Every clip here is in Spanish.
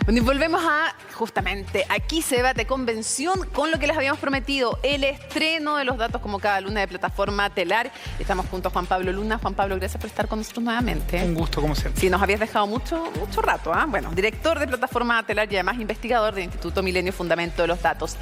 Bueno, y volvemos a, justamente, aquí se debate convención con lo que les habíamos prometido, el estreno de los datos como cada luna de Plataforma Telar. Estamos junto a Juan Pablo Luna. Juan Pablo, gracias por estar con nosotros nuevamente. Un gusto, como siempre. Sí, nos habías dejado mucho rato, ¿ah? Bueno, director de Plataforma Telar y además investigador del Instituto Milenio Fundamento de los Datos.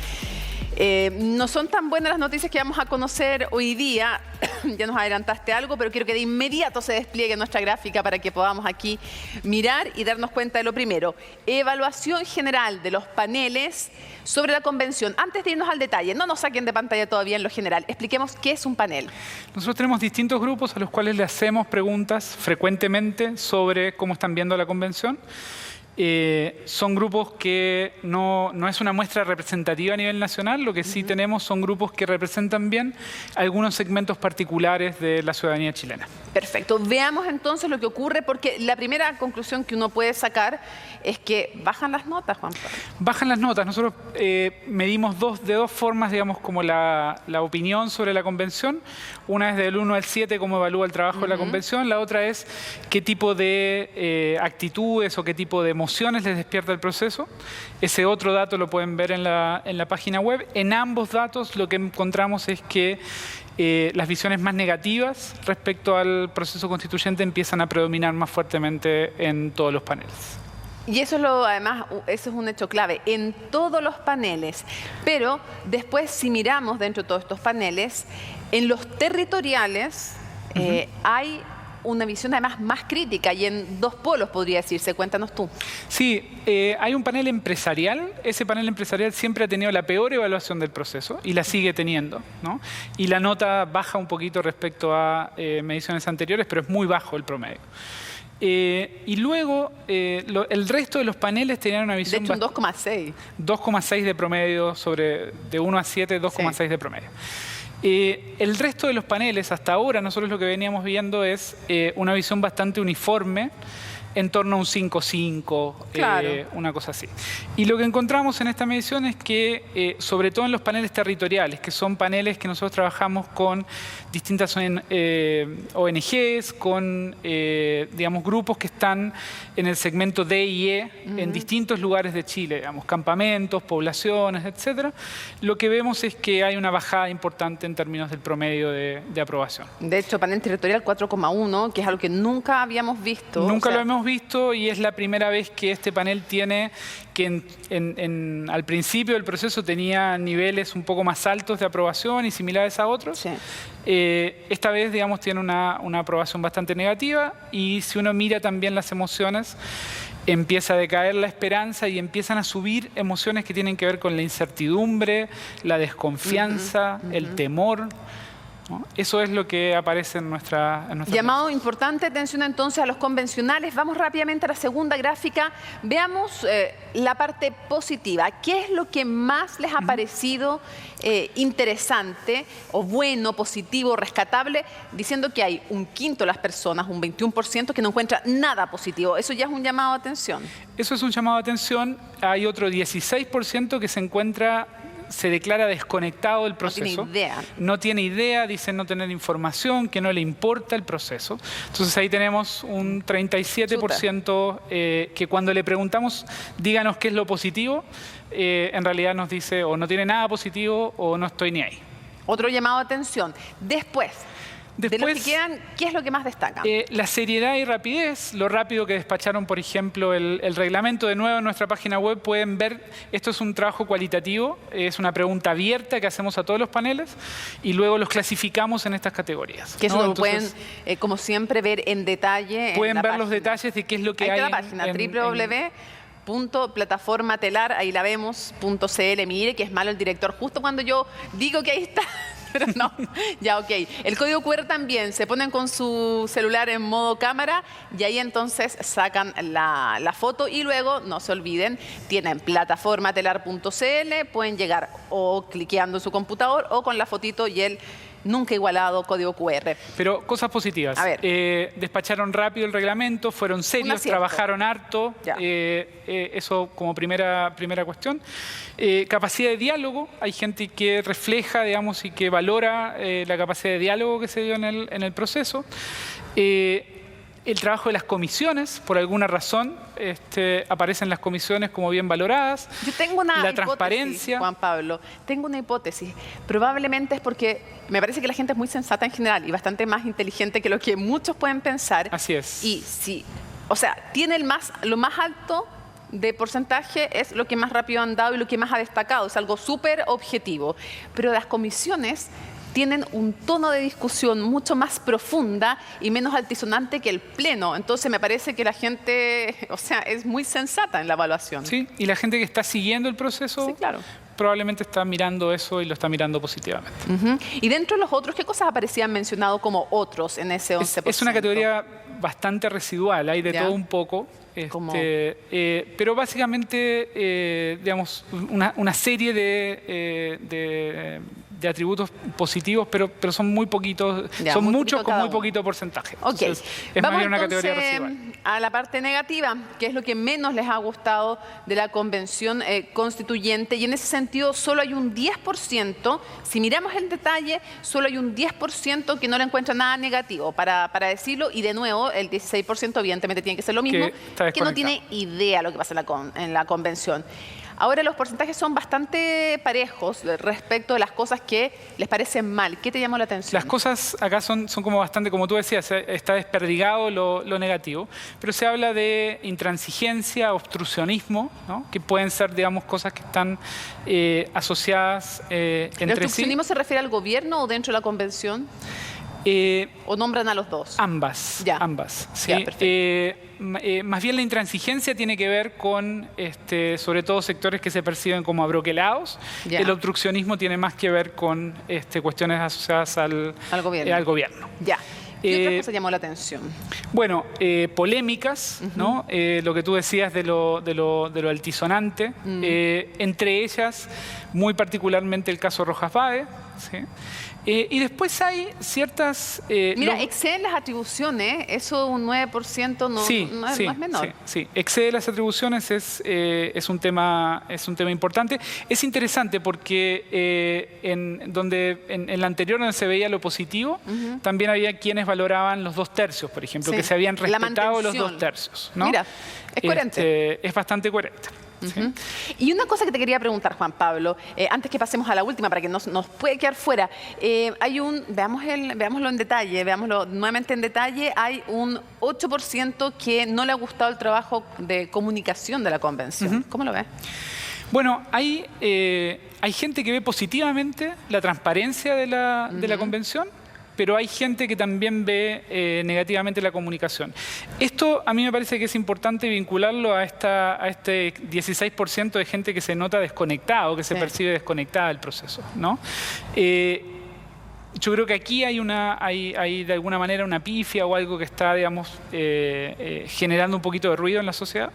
No son tan buenas las noticias que vamos a conocer hoy día. Ya nos adelantaste algo, pero quiero que de inmediato se despliegue nuestra gráfica para que podamos aquí mirar y darnos cuenta de lo primero. Evaluación general de los paneles sobre la convención. Antes de irnos al detalle, no nos saquen de pantalla todavía en lo general. Expliquemos qué es un panel. Nosotros tenemos distintos grupos a los cuales le hacemos preguntas frecuentemente sobre cómo están viendo la convención. Son grupos que no es una muestra representativa a nivel nacional, lo que sí tenemos son grupos que representan bien algunos segmentos particulares de la ciudadanía chilena. Perfecto. Veamos entonces lo que ocurre, porque la primera conclusión que uno puede sacar es que bajan las notas, Juan Pablo. Bajan las notas. Nosotros medimos de dos formas, digamos, como la opinión sobre la convención. Una es del 1 al 7, cómo evalúa el trabajo de la convención. La otra es qué tipo de actitudes o qué tipo de emociones les despierta el proceso. Ese otro dato lo pueden ver en la página web. En ambos datos lo que encontramos es que las visiones más negativas respecto al proceso constituyente empiezan a predominar más fuertemente en todos los paneles. Y eso además, eso es un hecho clave en todos los paneles. Pero después, si miramos dentro de todos estos paneles, en los territoriales hay una visión además más crítica y en dos polos, podría decirse. Cuéntanos tú. Sí, hay un panel empresarial. Ese panel empresarial siempre ha tenido la peor evaluación del proceso y la sigue teniendo, ¿no? Y la nota baja un poquito respecto a mediciones anteriores, pero es muy bajo el promedio. Y luego, el resto de los paneles tenían una visión... De hecho, un 2,6. 2,6 de promedio de 1 a 7, 2,6 sí. de promedio. El resto de los paneles, hasta ahora, nosotros lo que veníamos viendo es una visión bastante uniforme, en torno a un 5,5, claro. Una cosa así. Y lo que encontramos en esta medición es que, sobre todo en los paneles territoriales, que son paneles que nosotros trabajamos con distintas ONGs, con, digamos, grupos que están en el segmento D y E, en distintos lugares de Chile, digamos, campamentos, poblaciones, etc. Lo que vemos es que hay una bajada importante en términos del promedio de aprobación. De hecho, panel territorial 4,1, que es algo que nunca habíamos visto. Nunca lo hemos visto y es la primera vez que este panel tiene que al principio del proceso tenía niveles un poco más altos de aprobación y similares a otros. Sí. Esta vez, digamos, tiene una aprobación bastante negativa y si uno mira también las emociones, empieza a decaer la esperanza y empiezan a subir emociones que tienen que ver con la incertidumbre, la desconfianza, el temor, ¿no? Eso es lo que aparece en nuestra llamado importante atención entonces a los convencionales. Vamos rápidamente a la segunda gráfica. Veamos la parte positiva. ¿Qué es lo que más les ha parecido interesante o bueno, positivo, rescatable? Diciendo que hay un quinto de las personas, un 21%, que no encuentra nada positivo. ¿Eso ya es un llamado de atención? Eso es un llamado de atención. Hay otro 16% que se declara desconectado del proceso. No tiene idea. No tiene idea, dicen no tener información, que no le importa el proceso. Entonces ahí tenemos un 37% que cuando le preguntamos, díganos qué es lo positivo, en realidad nos dice o no tiene nada positivo o no estoy ni ahí. Otro llamado de atención. Después, de los que quedan, ¿qué es lo que más destaca? La seriedad y rapidez, lo rápido que despacharon, por ejemplo, el reglamento. De nuevo en nuestra página web pueden ver, esto es un trabajo cualitativo, es una pregunta abierta que hacemos a todos los paneles y luego los clasificamos en estas categorías. Que eso lo pueden, como siempre, ver en detalle. Pueden ver los detalles de qué es lo que hay en la página, www.plataformatelar, ahí la vemos, .cl. Mire que es malo el director, justo cuando yo digo que ahí está. Pero no, ya ok. El código QR también, se ponen con su celular en modo cámara y ahí entonces sacan la foto y luego, no se olviden, tienen plataformatelar.cl, pueden llegar o cliqueando en su computador o con la fotito y el nunca igualado código QR. Pero cosas positivas. A ver. Despacharon rápido el reglamento, fueron serios, trabajaron harto. Eso como primera cuestión. Capacidad de diálogo. Hay gente que refleja, digamos, y que valora la capacidad de diálogo que se dio en el proceso. El trabajo de las comisiones, por alguna razón, aparecen las comisiones como bien valoradas. Yo tengo una La hipótesis, transparencia. Juan Pablo. Tengo una hipótesis. Probablemente es porque me parece que la gente es muy sensata en general y bastante más inteligente que lo que muchos pueden pensar. Así es. Y si, o sea, tiene lo más alto de porcentaje es lo que más rápido han dado y lo que más ha destacado. Es algo súper objetivo. Pero las comisiones tienen un tono de discusión mucho más profunda y menos altisonante que el pleno. Entonces me parece que la gente, o sea, es muy sensata en la evaluación. Sí, y la gente que está siguiendo el proceso Sí, claro. probablemente está mirando eso y lo está mirando positivamente. Y dentro de los otros, ¿qué cosas aparecían mencionado como otros en ese 11%? Es una categoría bastante residual, hay de Ya. todo un poco. ¿Cómo? Pero básicamente, digamos, una serie de atributos positivos, pero son muy poquitos, Ya, son muy muchos poquito con cada muy uno. poquito porcentaje. Ok, Entonces, es más vamos bien una categoría entonces residual. a la parte negativa, que es lo que menos les ha gustado de la convención constituyente, y en ese sentido solo hay un 10%, si miramos el detalle, solo hay un 10% que no le encuentra nada negativo, para decirlo, y de nuevo el 16% evidentemente tiene que ser lo mismo, está que no desconectado. tiene idea lo que pasa en la convención. Ahora los porcentajes son bastante parejos respecto de las cosas que les parecen mal. ¿Qué te llamó la atención? Las cosas acá son como bastante, como tú decías, está desperdigado lo negativo, pero se habla de intransigencia, obstruccionismo, ¿no? Que pueden ser, digamos, cosas que están asociadas ¿El entre sí. obstruccionismo se refiere al gobierno o dentro de la convención? ¿O nombran a los dos? Ambas, Ya. ambas. ¿sí? Ya, perfecto. Más bien la intransigencia tiene que ver con, sobre todo, sectores que se perciben como abroquelados. Ya. El obstruccionismo tiene más que ver con cuestiones asociadas al gobierno. Ya. ¿Qué otra Eh, cosa llamó la atención? Bueno, polémicas, ¿no? Lo que tú decías de lo altisonante. Entre ellas, muy particularmente el caso Rojas Báez. ¿Sí? Y después hay ciertas... Mira, exceden las atribuciones, eso un 9% no es menor. Sí. Excede las atribuciones, es un tema importante. Es interesante porque en la anterior donde se veía lo positivo, también había quienes valoraban los 2/3, por ejemplo, Sí. que se habían La respetado los mantención. 2/3. ¿no? Mira, es coherente. Es bastante coherente. ¿sí? Y una cosa que te quería preguntar, Juan Pablo, antes que pasemos a la última, para que nos puede quedar fuera, veámoslo en detalle, veámoslo nuevamente en detalle, hay un 8% que no le ha gustado el trabajo de comunicación de la convención. ¿Cómo lo ves? Bueno, hay gente que ve positivamente la transparencia de la convención, pero hay gente que también ve negativamente la comunicación. Esto a mí me parece que es importante vincularlo a este 16% de gente que se nota desconectado, que se percibe desconectada del proceso, ¿no? Yo creo que aquí hay de alguna manera una pifia o algo que está, digamos, generando un poquito de ruido en la sociedad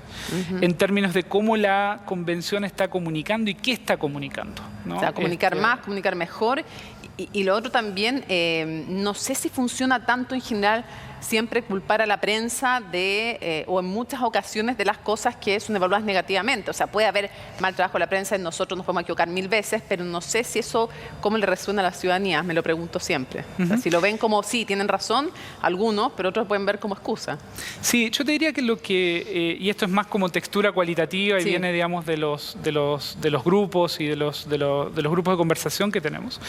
en términos de cómo la convención está comunicando y qué está comunicando, ¿no? O sea, comunicar más, comunicar mejor. Y lo otro también, no sé si funciona tanto en general siempre culpar a la prensa o en muchas ocasiones de las cosas que son evaluadas negativamente. O sea, puede haber mal trabajo de la prensa y nosotros nos podemos equivocar 1000 veces, pero no sé si eso, cómo le resuena a la ciudadanía, me lo pregunto siempre. O sea, si lo ven como, sí, tienen razón, algunos, pero otros pueden ver como excusa. Sí, yo te diría que y esto es más como textura cualitativa y Sí. viene, digamos, de los grupos y de los grupos de conversación que tenemos.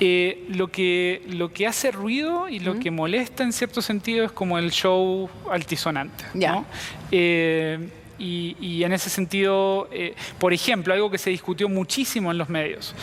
Lo que hace ruido y lo que molesta en cierto sentido es como el show altisonante, Ya. ¿no? Y en ese sentido, por ejemplo, algo que se discutió muchísimo en los medios,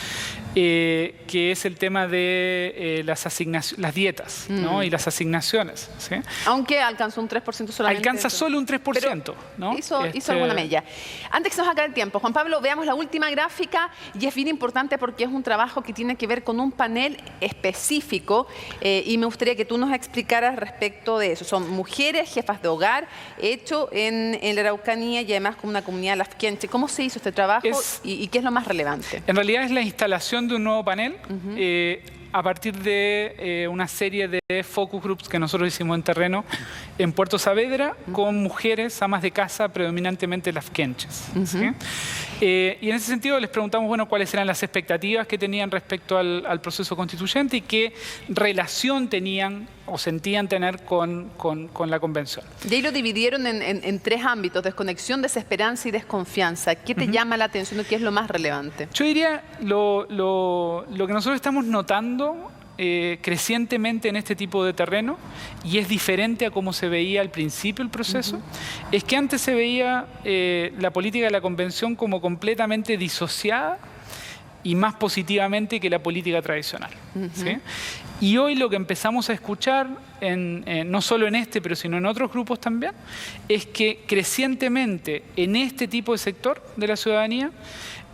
que es el tema de las dietas, ¿no? Y las asignaciones. ¿sí? Aunque alcanzó un 3% solamente. Alcanza eso. solo un 3%. ¿no? Hizo alguna mella. Antes que se nos acabe el tiempo, Juan Pablo, veamos la última gráfica y es bien importante porque es un trabajo que tiene que ver con un panel específico y me gustaría que tú nos explicaras respecto de eso. Son mujeres, jefas de hogar, hecho en la Araucanía y además con una comunidad lafkenche. ¿Cómo se hizo este trabajo y qué es lo más relevante? En realidad es la instalación de un nuevo panel a partir de una serie de focus groups que nosotros hicimos en terreno en Puerto Saavedra con mujeres, amas de casa, predominantemente lafkenches. ¿sí? Y en ese sentido les preguntamos, bueno, cuáles eran las expectativas que tenían respecto al proceso constituyente y qué relación tenían o sentían tener con la convención. Y ahí lo dividieron en tres ámbitos: desconexión, desesperanza y desconfianza. ¿Qué te llama la atención y qué es lo más relevante? Yo diría lo que nosotros estamos notando crecientemente en este tipo de terreno, y es diferente a cómo se veía al principio el proceso, es que antes se veía la política de la convención como completamente disociada y más positivamente que la política tradicional. ¿Sí? Y hoy lo que empezamos a escuchar, no solo en este, pero sino en otros grupos también, es que crecientemente en este tipo de sector de la ciudadanía,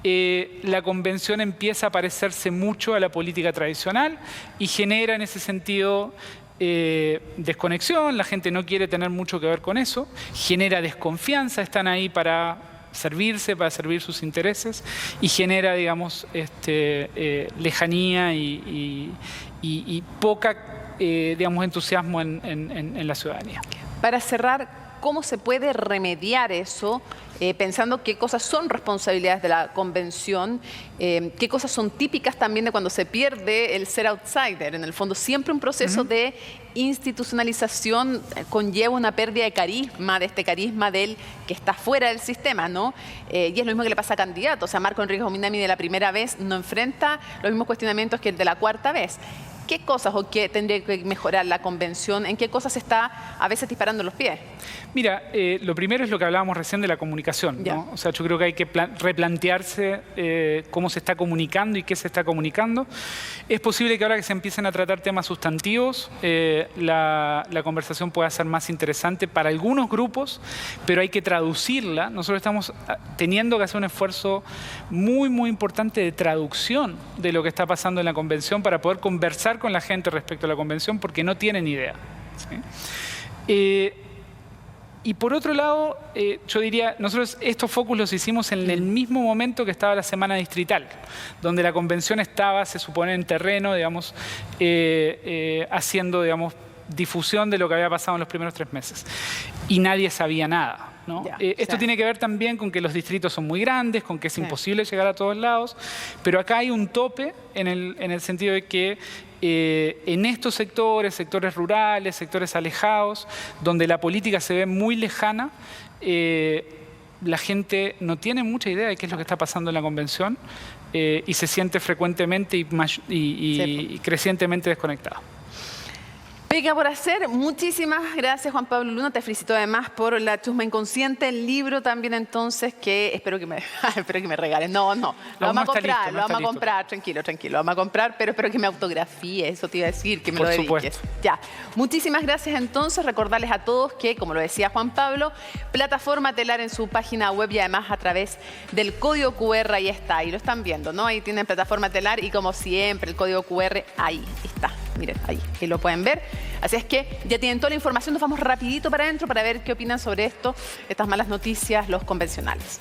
la convención empieza a parecerse mucho a la política tradicional y genera en ese sentido desconexión. La gente no quiere tener mucho que ver con eso, genera desconfianza, están ahí para servirse, para servir sus intereses, y genera, digamos, lejanía y poca, digamos, entusiasmo en la ciudadanía. Para cerrar, ¿cómo se puede remediar eso? Pensando qué cosas son responsabilidades de la convención, qué cosas son típicas también de cuando se pierde el ser outsider. En el fondo, siempre un proceso de institucionalización conlleva una pérdida de carisma, de este carisma del que está fuera del sistema, ¿no? Y es lo mismo que le pasa a candidatos. O sea, Marco Enríquez Minami de la primera vez no enfrenta los mismos cuestionamientos que el de la cuarta vez. ¿Qué cosas o qué tendría que mejorar la convención? ¿En qué cosas está a veces disparando los pies? Mira, lo primero es lo que hablábamos recién de la comunicación, ¿no? O sea, yo creo que hay que replantearse cómo se está comunicando y qué se está comunicando. Es posible que ahora que se empiecen a tratar temas sustantivos, la conversación pueda ser más interesante para algunos grupos, pero hay que traducirla. Nosotros estamos teniendo que hacer un esfuerzo muy, muy importante de traducción de lo que está pasando en la convención para poder conversar con la gente respecto a la convención, porque no tienen idea. ¿Sí? Y por otro lado, yo diría, nosotros estos focus los hicimos en el mismo momento que estaba la semana distrital, donde la convención estaba, se supone, en terreno, digamos, haciendo, digamos, difusión de lo que había pasado en los primeros 3 meses. Y nadie sabía nada, ¿no? Esto tiene que ver también con que los distritos son muy grandes, con que es imposible llegar a todos lados, pero acá hay un tope en el sentido de que en estos sectores rurales, sectores alejados, donde la política se ve muy lejana, la gente no tiene mucha idea de qué es lo que está pasando en la convención y se siente frecuentemente y crecientemente desconectada. Pega por hacer. Muchísimas gracias, Juan Pablo Luna. Te felicito además por La Chusma Inconsciente, el libro también, entonces, que espero que me regalen. No, lo vamos a comprar, lo vamos a comprar. Tranquilo, lo vamos a comprar, pero espero que me autografíe, eso te iba a decir, que me lo dediques. Por supuesto. Ya. Muchísimas gracias, entonces. Recordarles a todos que, como lo decía Juan Pablo, plataforma telar en su página web y además a través del código QR, ahí está, ahí lo están viendo, ¿no? Ahí tienen plataforma telar y, como siempre, el código QR, ahí está. Miren, ahí lo pueden ver. Así es que ya tienen toda la información. Nos vamos rapidito para adentro para ver qué opinan sobre esto, estas malas noticias, los convencionales.